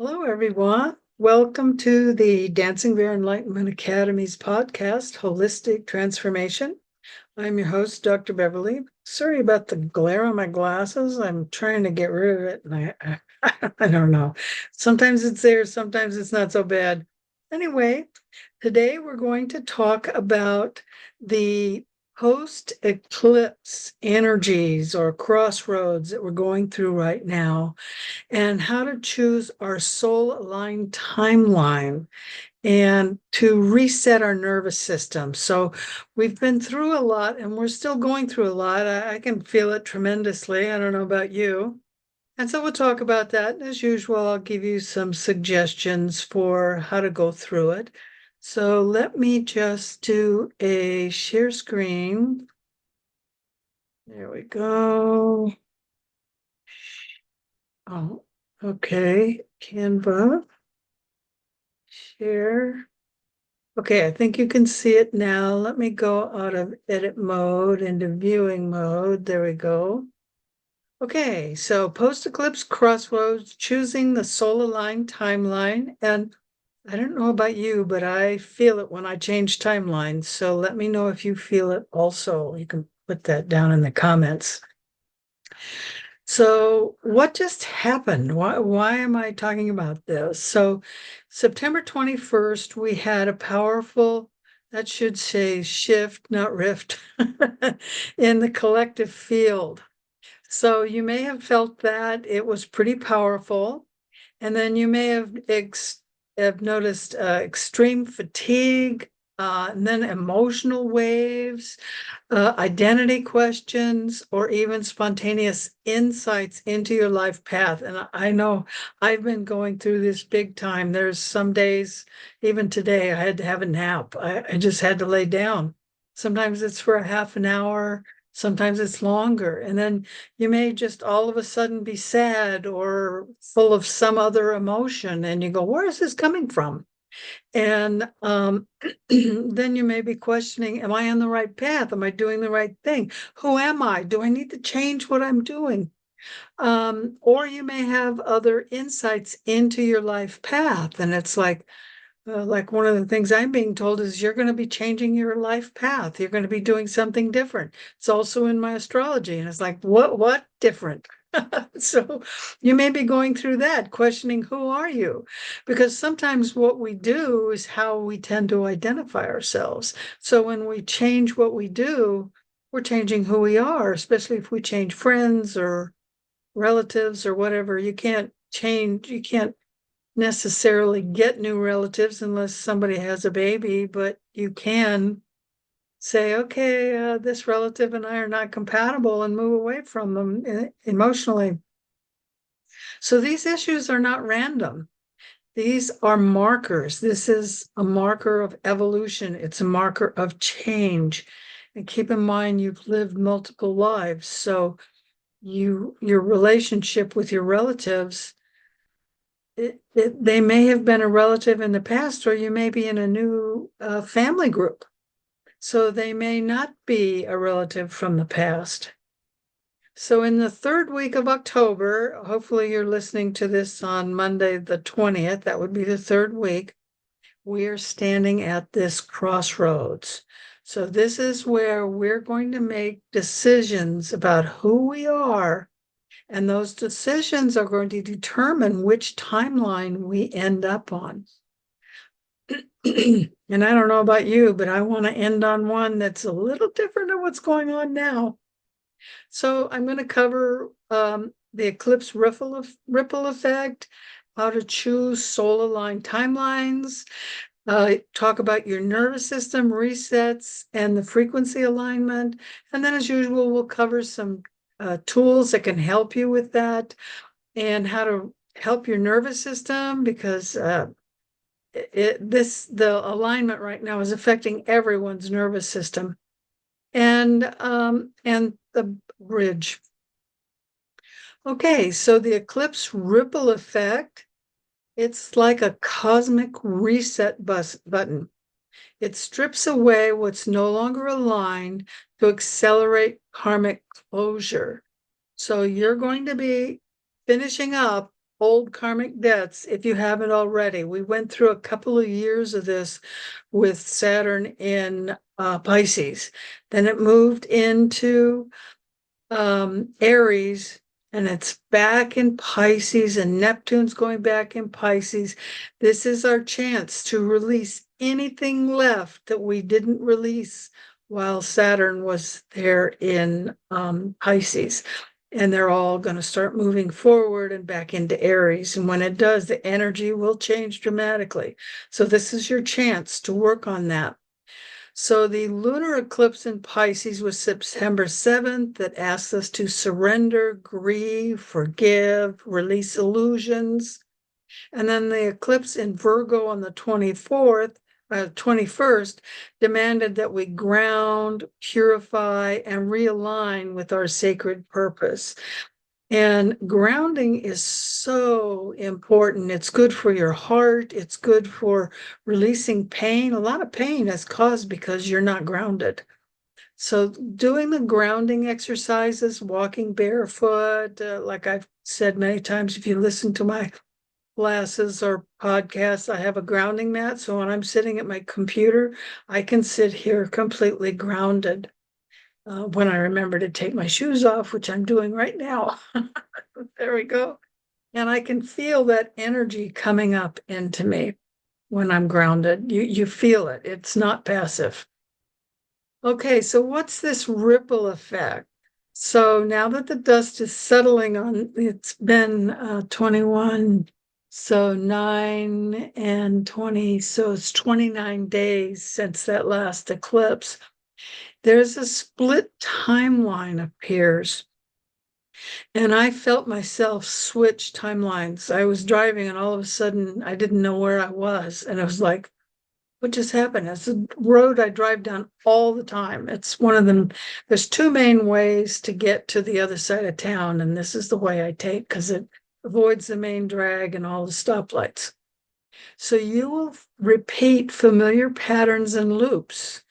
Hello, everyone. Welcome to the Dancing Bear Enlightenment Academy's podcast, Holistic Transformation. I'm your host, Dr. Beverly. Sorry about the glare on my glasses. I'm trying to get rid of it, and I don't know. Sometimes it's there, sometimes it's not so bad. Anyway, today we're going to talk about the post-eclipse energies or crossroads that we're going through right now, and how to choose our soul aligned timeline and to reset our nervous system. So we've been through a lot and we're still going through a lot. I can feel it tremendously. I don't know about you. And so we'll talk about that. As usual, I'll give you some suggestions for how to go through it. So let me just do a share screen. There we go. Oh, okay. Canva. Share. Okay, I think you can see it now. Let me go out of edit mode into viewing mode. There we go. Okay, so post-eclipse crossroads, choosing the soul-aligned timeline. And I don't know about you, but I feel it when I change timelines. So let me know if you feel it also. You can put that down in the comments. So what just happened? Why am I talking about this? So September 21st, we had a powerful, that should say shift, not rift, in the collective field. So you may have felt that it was pretty powerful. And then you may have noticed extreme fatigue, and then emotional waves, identity questions, or even spontaneous insights into your life path. And I know I've been going through this big time. There's some days, even today, I had to have a nap. I just had to lay down. Sometimes it's for a half an hour, sometimes it's longer. And then you may just all of a sudden be sad or full of some other emotion, and you go, where is this coming from? And then you may be questioning, am I on the right path? Am I doing the right thing? Who am I? Do I need to change what I'm doing? Or you may have other insights into your life path. And it's like one of the things I'm being told is you're going to be changing your life path. You're going to be doing something different. It's also in my astrology. And it's like, what different? So you may be going through that, questioning who are you? Because sometimes what we do is how we tend to identify ourselves. So when we change what we do, we're changing who we are, especially if we change friends or relatives or whatever. You can't necessarily get new relatives unless somebody has a baby, but you can say, okay, this relative and I are not compatible, and move away from them emotionally. So these issues are not random. These are markers. This is a marker of evolution. It's a marker of change. And keep in mind, you've lived multiple lives. So your relationship with your relatives, they may have been a relative in the past, or you may be in a new family group. So they may not be a relative from the past. So in the third week of October, hopefully you're listening to this on Monday, the 20th, that would be the third week, we are standing at this crossroads. So this is where we're going to make decisions about who we are, and those decisions are going to determine which timeline we end up on. And I don't know about you, but I want to end on one that's a little different than what's going on now. So I'm going to cover the eclipse ripple effect, how to choose soul aligned timelines, talk about your nervous system resets and the frequency alignment. And then, as usual, we'll cover some tools that can help you with that, and how to help your nervous system, because the alignment right now is affecting everyone's nervous system, and the bridge. Okay, so the eclipse ripple effect, it's like a cosmic reset button. It strips away what's no longer aligned to accelerate karmic closure. So you're going to be finishing up old karmic debts if you haven't already. We went through a couple of years of this with Saturn in Pisces. Then it moved into Aries, and it's back in Pisces, and Neptune's going back in Pisces. This is our chance to release anything left that we didn't release while Saturn was there in Pisces. And they're all going to start moving forward and back into Aries. And when it does, the energy will change dramatically. So this is your chance to work on that. So the lunar eclipse in Pisces was September 7th that asks us to surrender, grieve, forgive, release illusions. And then the eclipse in Virgo on the 21st demanded that we ground, purify, and realign with our sacred purpose. And grounding is so important. It's good for your heart. It's good for releasing pain. A lot of pain is caused because you're not grounded. So doing the grounding exercises, walking barefoot, like I've said many times, if you listen to my classes or podcasts, I have a grounding mat. So when I'm sitting at my computer, I can sit here completely grounded. When I remember to take my shoes off, which I'm doing right now. There we go. And I can feel that energy coming up into me when I'm grounded. You feel it. It's not passive. Okay, so what's this ripple effect? So now that the dust is settling on, it's been 21, so 9 and 20, so it's 29 days since that last eclipse. There's a split timeline appears. And I felt myself switch timelines. I was driving and all of a sudden I didn't know where I was. And it was like, what just happened? It's a road I drive down all the time. It's one of them. There's two main ways to get to the other side of town. And this is the way I take because it avoids the main drag and all the stoplights. So you will repeat familiar patterns and loops.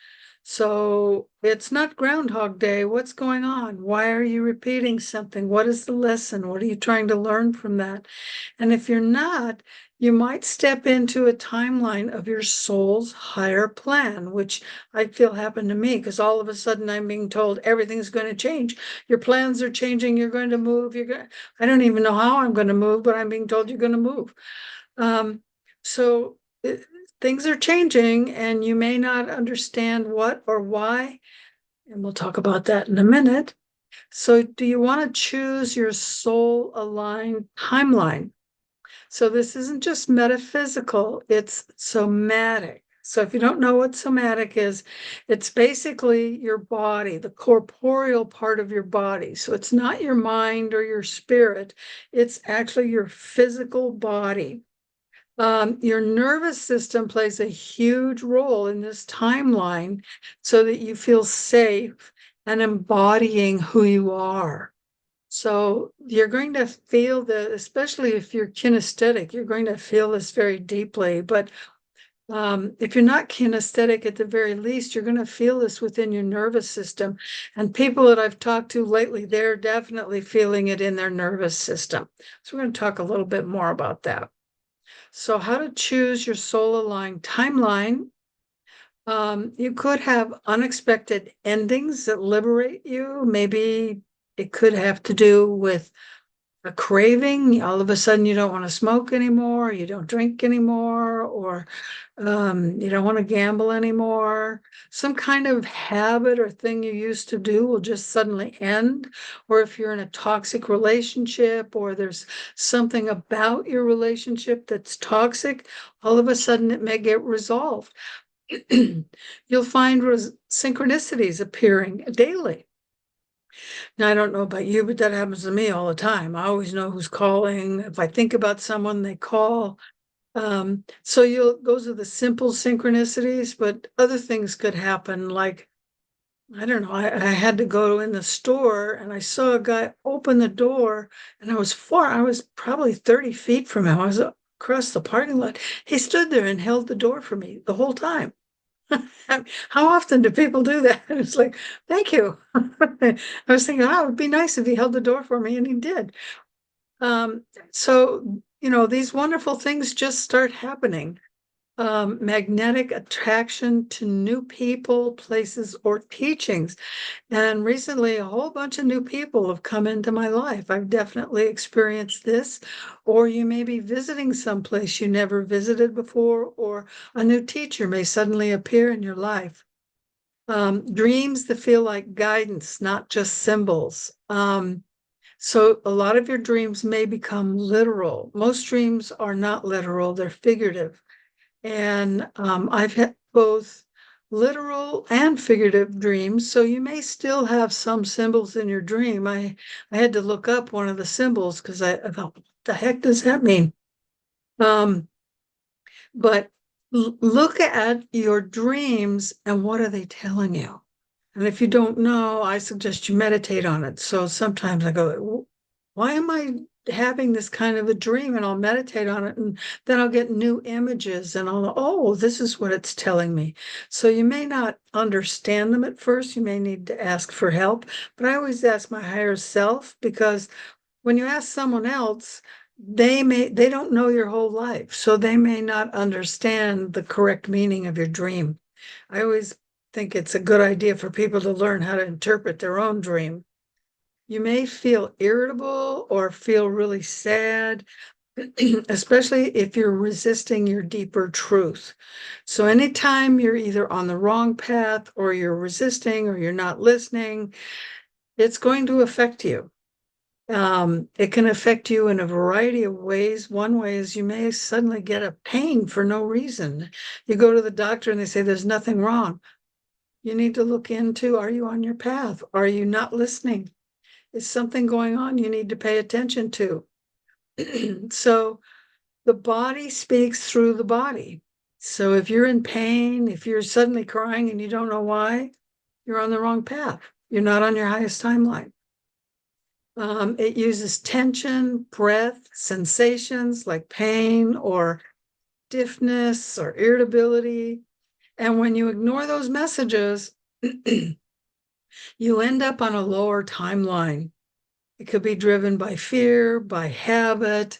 So it's not Groundhog Day. What's going on? Why are you repeating something? What is the lesson? What are you trying to learn from that? And if you're not, you might step into a timeline of your soul's higher plan, which I feel happened to me because all of a sudden I'm being told everything's going to change. Your plans are changing. You're going to move. I don't even know how I'm going to move, but I'm being told you're going to move. So things are changing and you may not understand what or why, and we'll talk about that in a minute. So do you want to choose your soul aligned timeline? So this isn't just metaphysical, it's somatic. So if you don't know what somatic is, it's basically your body, the corporeal part of your body. So it's not your mind or your spirit, it's actually your physical body. Your nervous system plays a huge role in this timeline so that you feel safe and embodying who you are. So you're going to feel that, especially if you're kinesthetic, you're going to feel this very deeply. But if you're not kinesthetic, at the very least, you're going to feel this within your nervous system. And people that I've talked to lately, they're definitely feeling it in their nervous system. So we're going to talk a little bit more about that. So how to choose your soul aligned timeline. You could have unexpected endings that liberate you. Maybe it could have to do with a craving. All of a sudden you don't want to smoke anymore, you don't drink anymore, or you don't want to gamble anymore. Some kind of habit or thing you used to do will just suddenly end. Or if you're in a toxic relationship or there's something about your relationship that's toxic, all of a sudden it may get resolved. You'll find synchronicities appearing daily. Now, I don't know about you, but that happens to me all the time. I always know who's calling. If I think about someone, they call. So those are the simple synchronicities, but other things could happen. Like, I don't know, I had to go in the store and I saw a guy open the door and I was probably 30 feet from him. I was across the parking lot. He stood there and held the door for me the whole time. How often do people do that? It's like, thank you. I was thinking, oh, it would be nice if he held the door for me, and he did. So, these wonderful things just start happening. Magnetic attraction to new people, places, or teachings. And recently, a whole bunch of new people have come into my life. I've definitely experienced this. Or you may be visiting someplace you never visited before, or a new teacher may suddenly appear in your life. Dreams that feel like guidance, not just symbols. So a lot of your dreams may become literal. Most dreams are not literal, they're figurative. And I've had both literal and figurative dreams. So you may still have some symbols in your dream. I had to look up one of the symbols because I thought, what the heck does that mean? But look at your dreams and what are they telling you? And if you don't know, I suggest you meditate on it. So sometimes I go, why am I having this kind of a dream? And I'll meditate on it, and then I'll get new images and oh, this is what it's telling me. So you may not understand them at first. You may need to ask for help. But I always ask my higher self, because when you ask someone else, they don't know your whole life. So they may not understand the correct meaning of your dream. I always think it's a good idea for people to learn how to interpret their own dream. You may feel irritable or feel really sad, especially if you're resisting your deeper truth. So anytime you're either on the wrong path or you're resisting or you're not listening, it's going to affect you. It can affect you in a variety of ways. One way is you may suddenly get a pain for no reason. You go to the doctor and they say there's nothing wrong. You need to look into, are you on your path? Are you not listening? Is something going on you need to pay attention to? So the body speaks through the body. So if you're in pain, if you're suddenly crying and you don't know why, you're on the wrong path. You're not on your highest timeline. It uses tension, breath, sensations like pain or stiffness or irritability. And when you ignore those messages, you end up on a lower timeline. It could be driven by fear, by habit,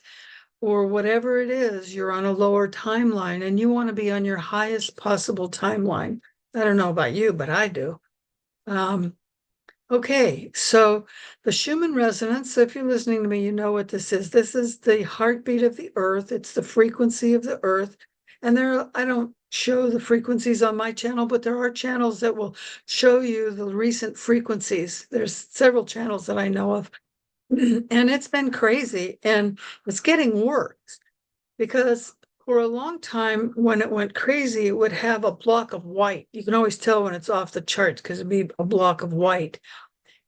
or whatever it is. You're on a lower timeline and you want to be on your highest possible timeline. I don't know about you, but I do. Okay, so the Schumann resonance, so if you're listening to me, you know what this is. This is the heartbeat of the earth. It's the frequency of the earth. And I don't show the frequencies on my channel, but there are channels that will show you the recent frequencies. There's several channels that I know of. And it's been crazy, and it's getting worse because for a long time, when it went crazy, it would have a block of white. You can always tell when it's off the charts because it'd be a block of white.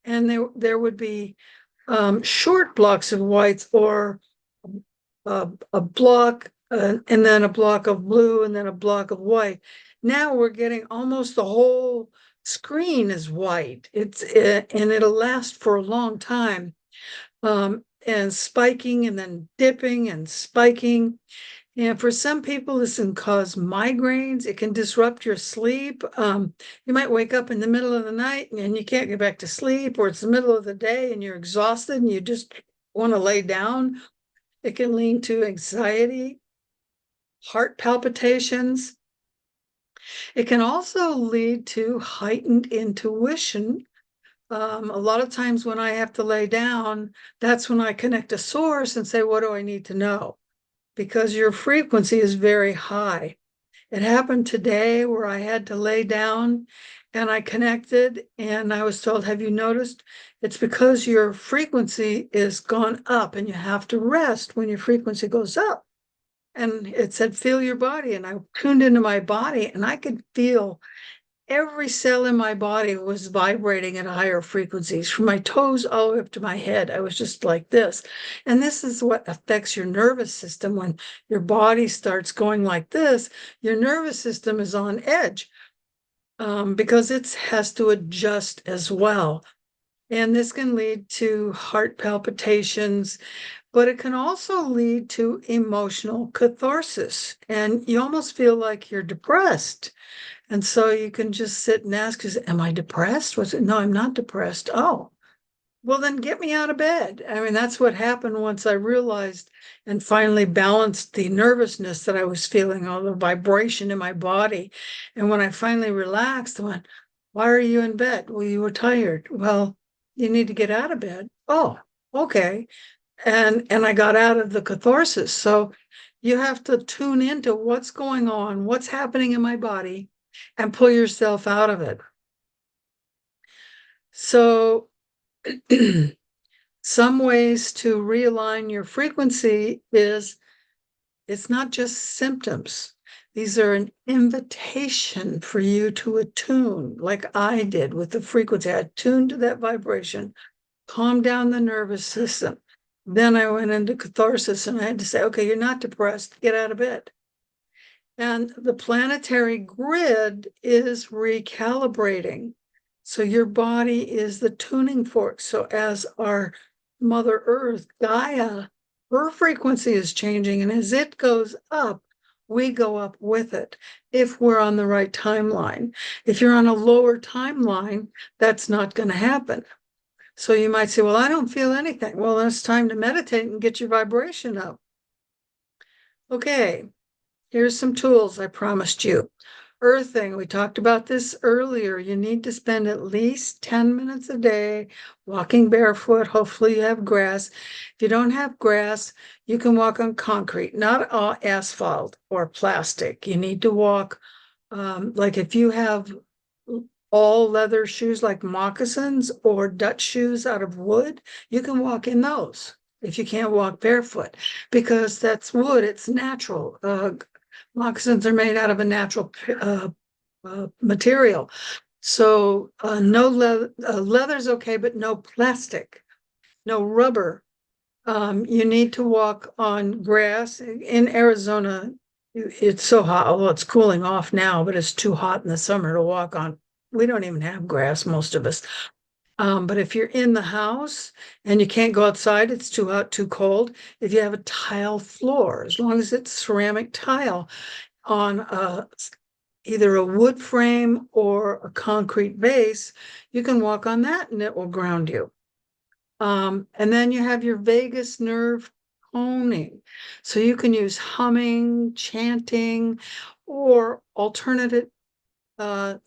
And there would be short blocks of whites, or a block, and then a block of blue, and then a block of white. Now we're getting almost the whole screen is white. And it'll last for a long time. And spiking and then dipping and spiking. And for some people, this can cause migraines. It can disrupt your sleep. You might wake up in the middle of the night and you can't get back to sleep, or it's the middle of the day and you're exhausted and you just want to lay down. It can lead to anxiety, heart palpitations. It can also lead to heightened intuition. A lot of times when I have to lay down, that's when I connect to source and say, what do I need to know? Because your frequency is very high. It happened today where I had to lay down and I connected and I was told, have you noticed? It's because your frequency is gone up and you have to rest when your frequency goes up. And it said, feel your body. And I tuned into my body and I could feel every cell in my body was vibrating at higher frequencies, from my toes all the way up to my head. I was just like this. And this is what affects your nervous system. When your body starts going like this, your nervous system is on edge, because it has to adjust as well. And this can lead to heart palpitations, but it can also lead to emotional catharsis. And you almost feel like you're depressed. And so you can just sit and ask, am I depressed? No, I'm not depressed. Oh, Well, then get me out of bed. I mean, that's what happened once I realized and finally balanced the nervousness that I was feeling, all the vibration in my body. And when I finally relaxed, I went, why are you in bed? Well, you were tired. Well, you need to get out of bed. Oh, okay. And I got out of the catharsis. So you have to tune into what's going on, what's happening in my body, and pull yourself out of it. So some ways to realign your frequency is it's not just symptoms. These are an invitation for you to attune, like I did with the frequency. I attuned to that vibration, calmed down the nervous system. Then I went into catharsis and I had to say, okay, you're not depressed, get out of bed. And the planetary grid is recalibrating. So your body is the tuning fork. So as our Mother Earth, Gaia, her frequency is changing. And as it goes up, we go up with it if we're on the right timeline. If you're on a lower timeline, that's not going to happen. So you might say, well, I don't feel anything. Well, then it's time to meditate and get your vibration up. Okay, here's some tools I promised you. Earthing, we talked about this earlier. You need to spend at least 10 minutes a day walking barefoot. Hopefully you have grass. If you don't have grass, you can walk on concrete, not asphalt or plastic. You need to walk, like if you have all leather shoes like moccasins or Dutch shoes out of wood, you can walk in those if you can't walk barefoot, because that's wood, it's natural. Moccasins are made out of a natural material. So no leather's okay, but no plastic, no rubber. You need to walk on grass. In Arizona, it's so hot. Although it's cooling off now, but it's too hot in the summer to walk on. We don't even have grass, most of us. But if you're in the house and you can't go outside, it's too hot, too cold. If you have a tile floor, as long as it's ceramic tile on either a wood frame or a concrete base, you can walk on that and it will ground you. And then you have your vagus nerve toning. So you can use humming, chanting, or alternative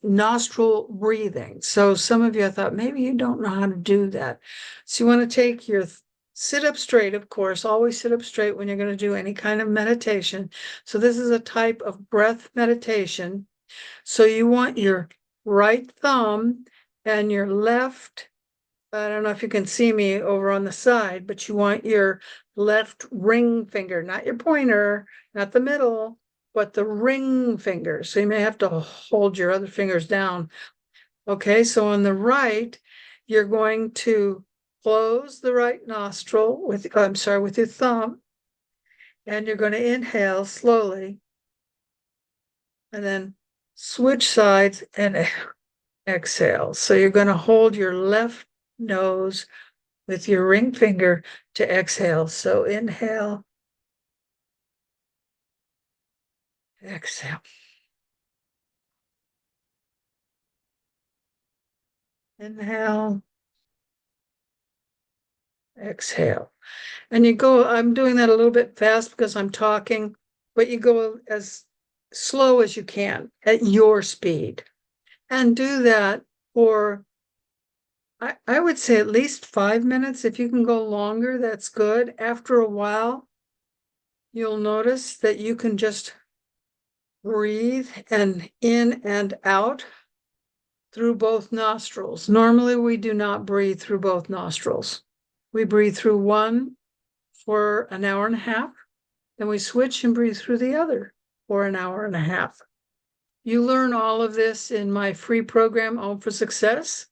nostril breathing. So some of you, I thought maybe you don't know how to do that. So you want to take your sit up straight, of course, always sit up straight when you're going to do any kind of meditation. So this is a type of breath meditation. So you want your right thumb and your left, I don't know if you can see me over on the side, but you want your left ring finger, not your pointer, not the middle, but the ring finger. So you may have to hold your other fingers down. Okay, so on the right, you're going to close the right nostril with, with your thumb, and you're going to inhale slowly, and then switch sides and exhale. So you're going to hold your left nose with your ring finger to exhale. So inhale, exhale. Inhale, exhale. And you go, I'm doing that a little bit fast because I'm talking, but you go as slow as you can at your speed. And do that for, I would say at least 5 minutes. If you can go longer, that's good. After a while, you'll notice that you can just breathe and in and out through both nostrils. Normally, we do not breathe through both nostrils. We breathe through one for an hour and a half, then we switch and breathe through the other for an hour and a half. You learn all of this in my free program, Home for Success.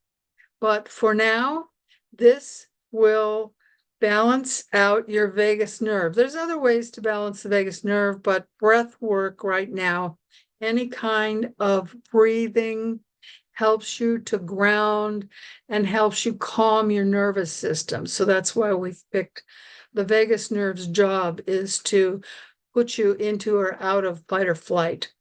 But for now, this will balance out your vagus nerve. There's other ways to balance the vagus nerve, but breath work right now, any kind of breathing helps you to ground and helps you calm your nervous system. So that's why we've picked the vagus nerve's job is to put you into or out of fight or flight.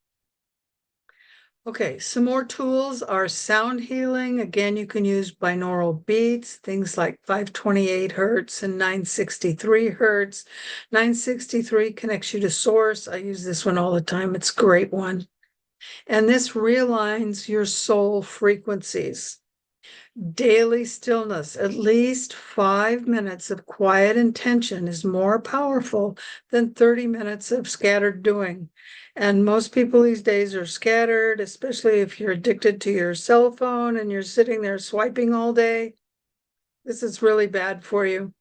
Okay, some more tools are sound healing. Again, you can use binaural beats, things like 528 hertz and 963 hertz. 963 connects you to source. I use this one all the time. It's a great one. And this realigns your soul frequencies. Daily stillness, at least 5 minutes of quiet intention is more powerful than 30 minutes of scattered doing. And most people these days are scattered, especially if you're addicted to your cell phone and you're sitting there swiping all day. This is really bad for you.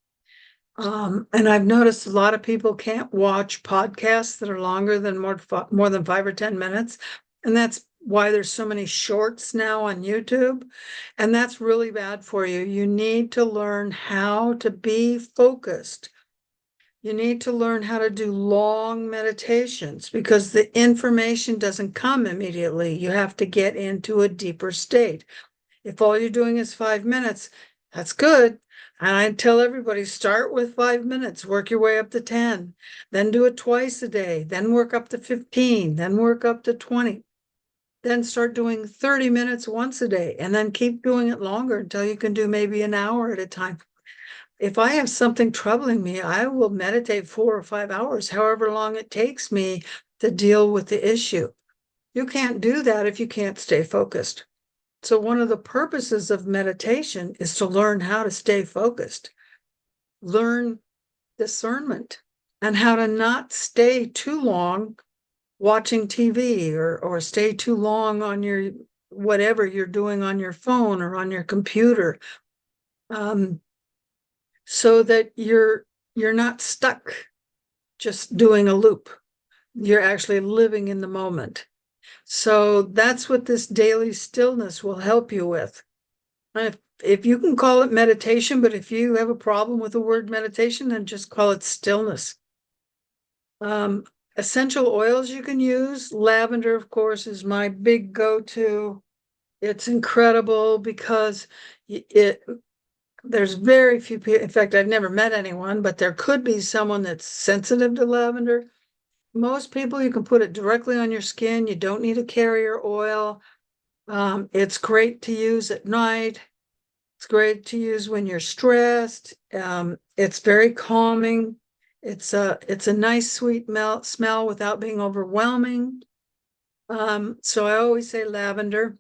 And I've noticed a lot of people can't watch podcasts that are longer than more than 5 or 10 minutes. And that's why there's so many shorts now on YouTube. And that's really bad for you. You need to learn how to be focused. You need to learn how to do long meditations because the information doesn't come immediately. You have to get into a deeper state. If all you're doing is 5 minutes, that's good. And I tell everybody, start with 5 minutes, work your way up to 10, then do it twice a day, then work up to 15, then work up to 20. Then start doing 30 minutes once a day, and then keep doing it longer until you can do maybe an hour at a time. If I have something troubling me, I will meditate 4 or 5 hours, however long it takes me to deal with the issue. You can't do that if you can't stay focused. So one of the purposes of meditation is to learn how to stay focused, learn discernment, and how to not stay too long watching TV or stay too long on your whatever you're doing on your phone or on your computer, so that you're not stuck just doing a loop. You're actually living in the moment. So that's what this daily stillness will help you with. If you can call it meditation, but if you have a problem with the word meditation, then just call it stillness. Essential oils you can use. Lavender, of course, is my big go-to. It's incredible because there's very few people. In fact, I've never met anyone, but there could be someone that's sensitive to lavender. Most people, you can put it directly on your skin. You don't need a carrier oil. It's great to use at night. It's great to use when you're stressed. It's very calming. It's a nice sweet smell without being overwhelming. So I always say lavender,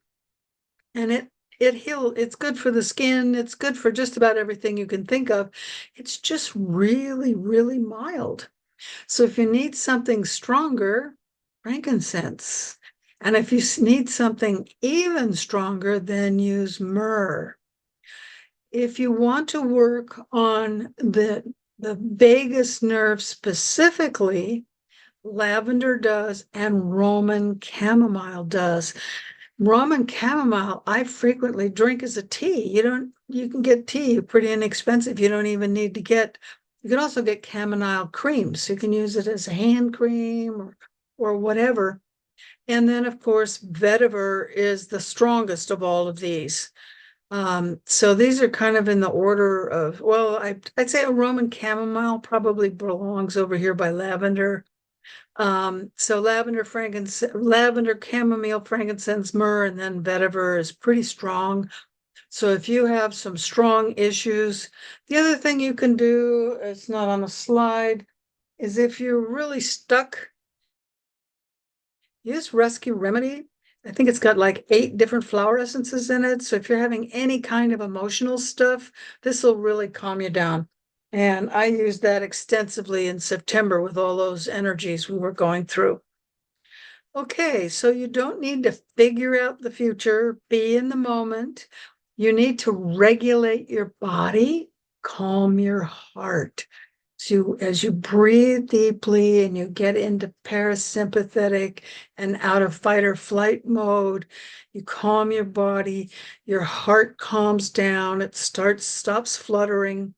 and it's good for the skin. It's good for just about everything you can think of. It's just really, really mild. So if you need something stronger, frankincense. And if you need something even stronger, then use myrrh. If you want to work on the vagus nerve specifically, lavender does and Roman chamomile does. Roman chamomile, I frequently drink as a tea. You can get tea pretty inexpensive. You don't even need to you can also get chamomile cream. So you can use it as a hand cream or whatever. And then of course, vetiver is the strongest of all of these. So these are kind of in the order of, well, I'd say a Roman chamomile probably belongs over here by lavender. So lavender, chamomile, frankincense, myrrh, and then vetiver is pretty strong. So if you have some strong issues, the other thing you can do, it's not on the slide, is if you're really stuck, use Rescue Remedy. I think it's got like 8 different flower essences in it. So if you're having any kind of emotional stuff, this will really calm you down. And I used that extensively in September with all those energies we were going through. Okay, so you don't need to figure out the future, be in the moment. You need to regulate your body, calm your heart. So as you breathe deeply and you get into parasympathetic and out of fight or flight mode, you calm your body, your heart calms down, it stops fluttering,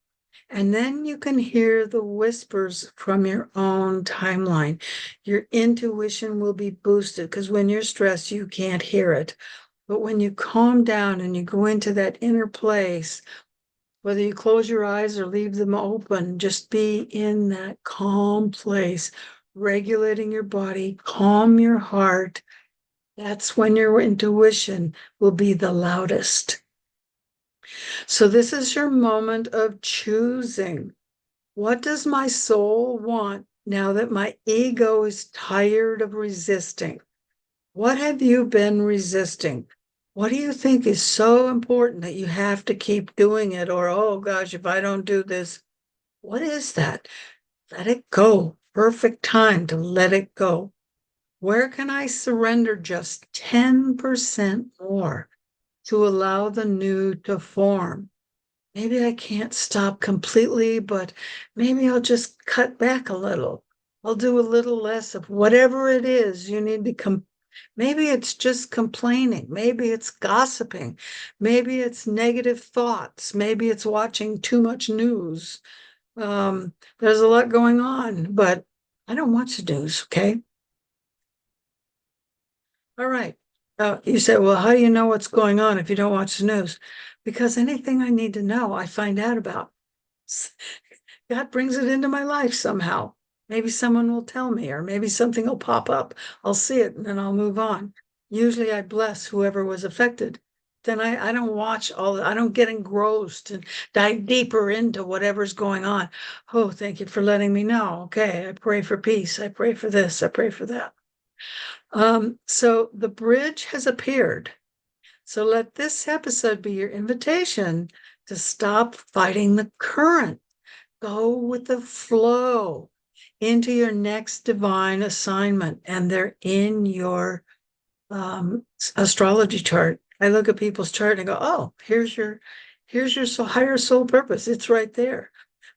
and then you can hear the whispers from your own timeline. Your intuition will be boosted because when you're stressed, you can't hear it. But when you calm down and you go into that inner place, whether you close your eyes or leave them open, just be in that calm place, regulating your body, calm your heart, That's when your intuition will be the loudest. So this is your moment of choosing. What does my soul want now that my ego is tired of resisting? What have you been resisting? What do you think is so important that you have to keep doing it? Or, oh gosh, if I don't do this, what is that? Let it go. Perfect time to let it go. Where can I surrender just 10% more to allow the new to form? Maybe I can't stop completely, but maybe I'll just cut back a little. I'll do a little less of whatever it is you need to maybe it's just complaining, maybe it's gossiping, maybe it's negative thoughts, maybe it's watching too much news. There's a lot going on, but I don't watch the news, okay? All right. You said, well, how do you know what's going on if you don't watch the news? Because anything I need to know, I find out about. God brings it into my life somehow. Maybe someone will tell me, or maybe something will pop up. I'll see it and then I'll move on. Usually I bless whoever was affected. Then I don't watch I don't get engrossed and dive deeper into whatever's going on. Oh, thank you for letting me know. Okay, I pray for peace. I pray for this. I pray for that. So the bridge has appeared. So let this episode be your invitation to stop fighting the current. Go with the flow into your next divine assignment, and they're in your astrology chart. I look at people's chart and I go, oh, here's your higher soul purpose. It's right there.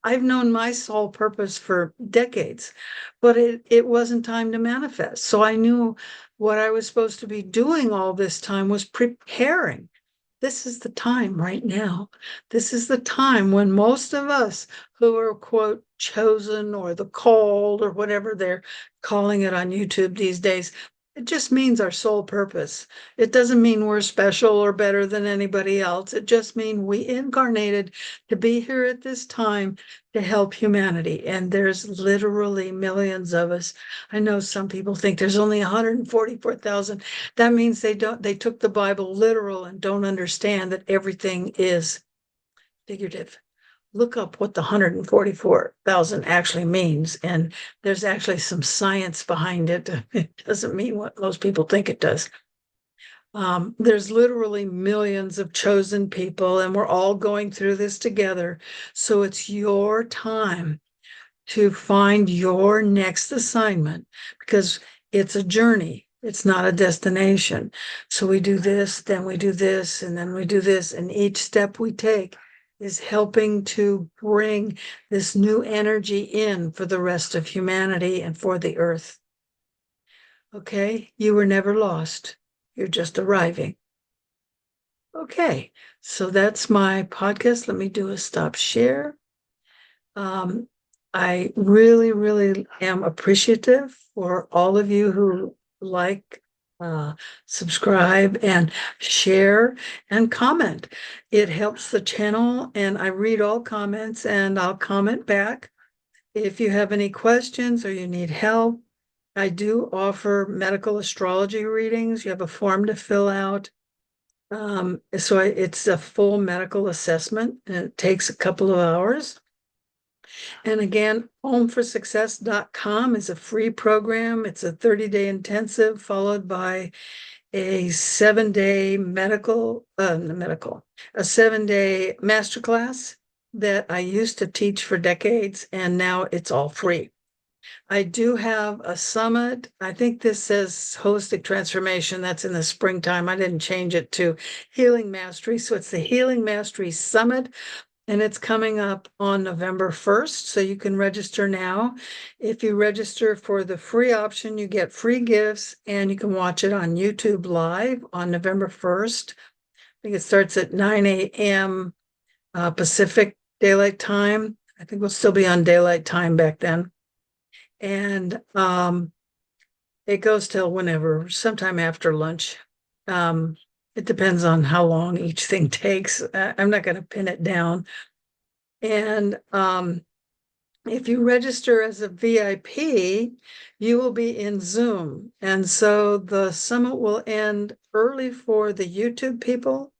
I've known my soul purpose for decades, but it wasn't time to manifest. So I knew what I was supposed to be doing all this time was preparing. This is the time right now. This is the time when most of us who are, quote, chosen or the called or whatever they're calling it on YouTube these days, it just means our sole purpose. It doesn't mean we're special or better than anybody else. It just means we incarnated to be here at this time to help humanity. And there's literally millions of us. I know some people think there's only 144,000. That means they took the Bible literal and don't understand that everything is figurative. Look up what the 144,000 actually means. And there's actually some science behind it. It doesn't mean what most people think it does. There's literally millions of chosen people, and we're all going through this together. So it's your time to find your next assignment because it's a journey. It's not a destination. So we do this, then we do this, and then we do this. And each step we take is helping to bring this new energy in for the rest of humanity and for the earth. Okay, you were never lost. You're just arriving. Okay, so that's my podcast. Let me do a stop share. I really, really am appreciative for all of you who like, subscribe, and share and comment. It helps the channel, and I read all comments and I'll comment back. If you have any questions or you need help, I do offer medical astrology readings. You have a form to fill out. It's a full medical assessment and it takes a couple of hours. And again, homeforsuccess.com is a free program. It's a 30-day intensive followed by a 7-day a 7-day masterclass that I used to teach for decades, and now it's all free. I do have a summit. I think this says holistic transformation. That's in the springtime. I didn't change it to healing mastery. So it's the Healing Mastery Summit. And it's coming up on November 1st, so you can register now. If you register for the free option, you get free gifts, and you can watch it on YouTube Live on November 1st. I think it starts at 9 a.m. Pacific Daylight Time. I think we'll still be on Daylight Time back then. And it goes till whenever, sometime after lunch. It depends on how long each thing takes. I'm not going to pin it down. And if you register as a VIP, you will be in Zoom. And so the summit will end early for the YouTube people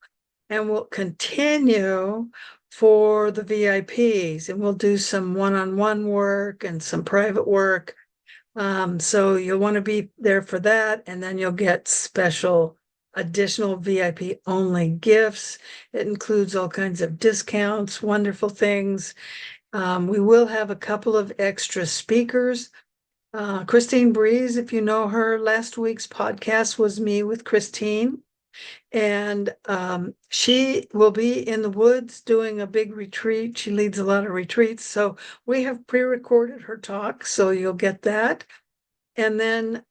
and will continue for the VIPs. And we'll do some one-on-one work and some private work. So you'll want to be there for that. And then you'll get special additional VIP only gifts. It includes all kinds of discounts, wonderful things. We will have a couple of extra speakers. Christine Breeze, if you know her, last week's podcast was me with Christine. And she will be in the woods doing a big retreat. She leads a lot of retreats. So we have pre-recorded her talk, so you'll get that. And then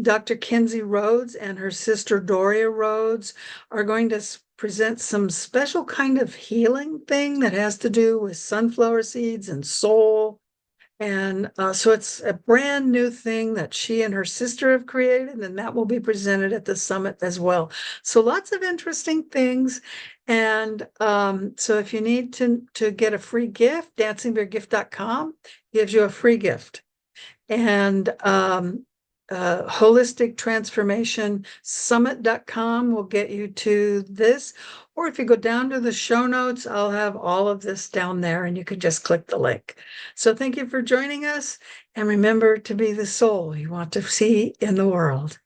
Dr. Kinsey Rhodes and her sister Doria Rhodes are going to present some special kind of healing thing that has to do with sunflower seeds and soul. And so it's a brand new thing that she and her sister have created, and that will be presented at the summit as well. So lots of interesting things. And so if you need to get a free gift, dancingbeargift.com gives you a free gift. And holistic transformation summit.com will get you to this. Or if you go down to the show notes, I'll have all of this down there and you can just click the link. So thank you for joining us. And remember to be the soul you want to see in the world.